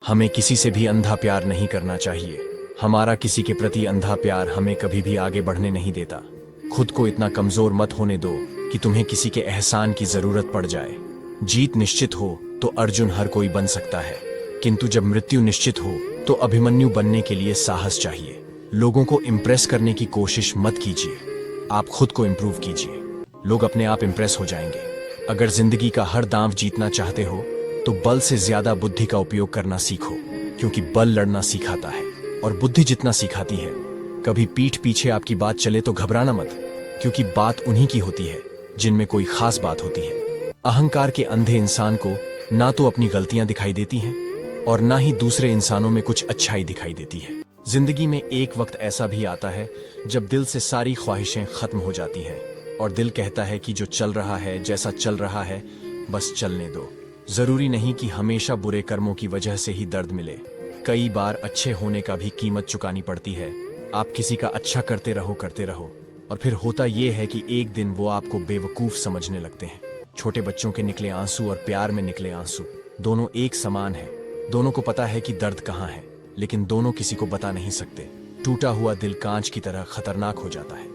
हमें किसी से भी अंधा प्यार नहीं करना चाहिए। हमारा किसी के प्रति अंधा प्यार हमें कभी भी आगे बढ़ने नहीं देता। खुद को इतना कमजोर मत होने दो कि तुम्हें किसी के एहसान की जरूरत पड़ जाए। जीत निश्चित हो तो अर्जुन हर कोई बन सकता है, किंतु जब मृत्यु निश्चित हो तो अभिमन्यु बनने के लिए साहस चाहिए। लोगों को इम्प्रेस करने की कोशिश मत कीजिए, आप खुद को इम्प्रूव कीजिए। लोग अपने आप इम्प्रेस हो जाएंगे। अगर जिंदगी का हर दांव जीतना चाहते हो तो बल से ज्यादा बुद्धि का उपयोग करना सीखो, क्योंकि बल लड़ना सिखाता है और बुद्धि जितना सिखाती है। कभी पीठ पीछे आपकी बात चले तो घबराना मत, क्योंकि बात उन्हीं की होती है जिनमें कोई खास बात होती है। अहंकार के अंधे इंसान को ना तो अपनी गलतियां दिखाई देती हैं और ना ही दूसरे इंसानों में कुछ अच्छाई दिखाई देती है। जिंदगी में एक वक्त ऐसा भी आता है जब दिल से सारी ख्वाहिशें खत्म हो जाती हैं और दिल कहता है कि जो चल रहा है, जैसा चल रहा है, बस चलने दो। जरूरी नहीं कि हमेशा बुरे कर्मों की वजह से ही दर्द मिले। कई बार अच्छे होने का भी कीमत चुकानी पड़ती है। आप किसी का अच्छा करते रहो और फिर होता ये है कि एक दिन वो आपको बेवकूफ समझने लगते हैं। छोटे बच्चों के निकले आंसू और प्यार में निकले आंसू दोनों एक समान है। दोनों को पता है कि दर्द कहाँ है, लेकिन दोनों किसी को बता नहीं सकते। टूटा हुआ दिल कांच की तरह खतरनाक हो जाता है।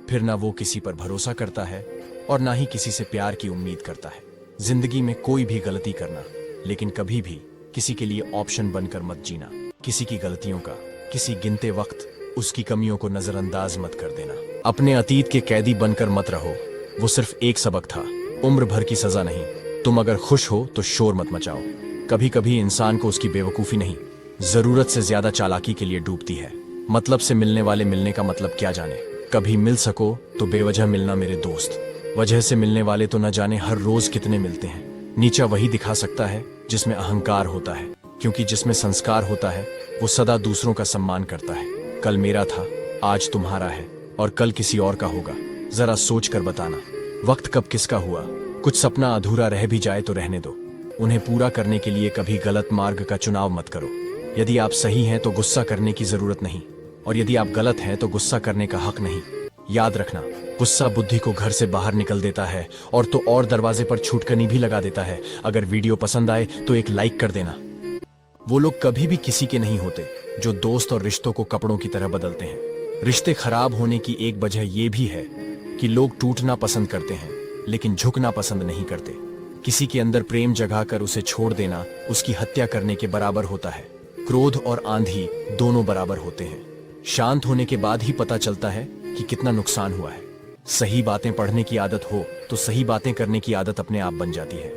फिर ना वो किसी पर भरोसा करता है और ना ही किसी से प्यार की उम्मीद करता है। जिंदगी में कोई भी गलती करना, लेकिन कभी भी किसी के लिए ऑप्शन बनकर मत जीना। किसी की गलतियों का किसी गिनते वक्त उसकी कमियों को नजरअंदाज मत कर देना। अपने अतीत के कैदी बनकर मत रहो, वो सिर्फ एक सबक था, उम्र भर की सजा नहीं। तुम अगर खुश हो तो शोर मत मचाओ। कभी कभी इंसान को उसकी बेवकूफी नहीं, जरूरत से ज्यादा चालाकी के लिए डूबती है। मतलब से मिलने वाले मिलने का मतलब क्या जाने। कभी मिल सको तो बेवजह मिलना मेरे दोस्त। वजह से मिलने वाले तो न जाने हर रोज कितने मिलते हैं। नीचा वही दिखा सकता है जिसमें अहंकार होता है, क्योंकि जिसमें संस्कार होता है वो सदा दूसरों का सम्मान करता है। कल मेरा था, आज तुम्हारा है और कल किसी और का होगा। जरा सोच कर बताना, वक्त कब किसका हुआ। कुछ सपना अधूरा रह भी जाए तो रहने दो। उन्हें पूरा करने के लिए कभी गलत मार्ग का चुनाव मत करो। यदि आप सही हैं तो गुस्सा करने की जरूरत नहीं, और यदि आप गलत हैं तो गुस्सा करने का हक नहीं। याद रखना, गुस्सा बुद्धि को घर से बाहर निकल देता है और तो और दरवाजे पर छूटकनी भी लगा देता है। अगर वीडियो पसंद आए तो एक लाइक कर देना। वो लोग कभी भी किसी के नहीं होते जो दोस्त और रिश्तों को कपड़ों की तरह बदलते हैं। रिश्ते खराब होने की एक वजह यह भी है कि लोग टूटना पसंद करते हैं लेकिन झुकना पसंद नहीं करते। किसी के अंदर प्रेम जगाकर उसे छोड़ देना उसकी हत्या करने के बराबर होता है। क्रोध और आंधी दोनों बराबर होते हैं। शांत होने के बाद ही पता चलता है कि कितना नुकसान हुआ है। सही बातें पढ़ने की आदत हो तो सही बातें करने की आदत अपने आप बन जाती है।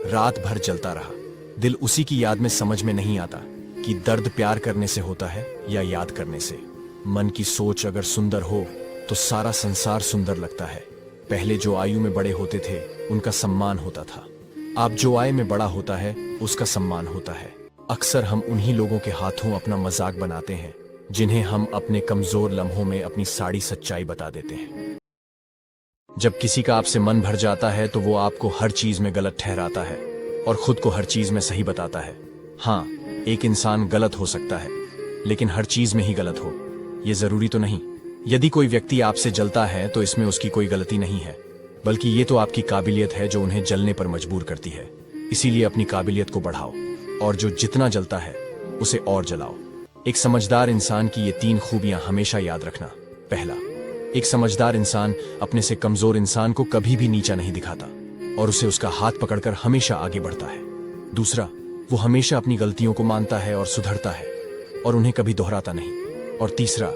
रात भर जलता रहा, दिल उसी की याद में समझ में नहीं आता कि दर्द प्यार करने से होता है या याद करने से। मन की सोच अगर सुंदर हो तो सारा संसार सुंदर लगता है। पहले जो आयु में बड़े होते थे उनका सम्मान होता था, अब जो आय में बड़ा होता है उसका सम्मान होता है। अक्सर हम उन्हीं लोगों के हाथों अपना मजाक बनाते हैं जिन्हें हम अपने कमजोर लम्हों में अपनी सारी सच्चाई बता देते हैं। जब किसी का आपसे मन भर जाता है तो वो आपको हर चीज में गलत ठहराता है और खुद को हर चीज में सही बताता है। हाँ, एक इंसान गलत हो सकता है, लेकिन हर चीज में ही गलत हो ये जरूरी तो नहीं। यदि कोई व्यक्ति आपसे जलता है तो इसमें उसकी कोई गलती नहीं है, बल्कि ये तो आपकी काबिलियत है जो उन्हें जलने पर मजबूर करती है। इसीलिए अपनी काबिलियत को बढ़ाओ और जो जितना जलता है उसे और जलाओ। एक समझदार इंसान की ये 3 खूबियां हमेशा याद रखना। पहला, एक समझदार इंसान अपने से कमजोर इंसान को कभी भी नीचा नहीं दिखाता और उसे उसका हाथ पकड़कर हमेशा आगे बढ़ता है। दूसरा, वो हमेशा अपनी गलतियों को मानता है और सुधरता है और उन्हें कभी दोहराता नहीं। और तीसरा,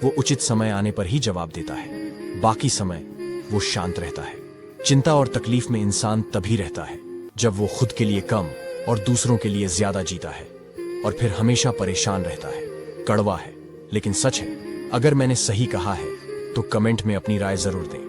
वो उचित समय आने पर ही जवाब देता है, बाकी समय वो शांत रहता है। चिंता और तकलीफ में इंसान तभी रहता है जब वो खुद के लिए कम और दूसरों के लिए ज्यादा जीता है और फिर हमेशा परेशान रहता है। कड़वा है लेकिन सच है। अगर मैंने सही कहा है तो कमेंट में अपनी राय जरूर दें।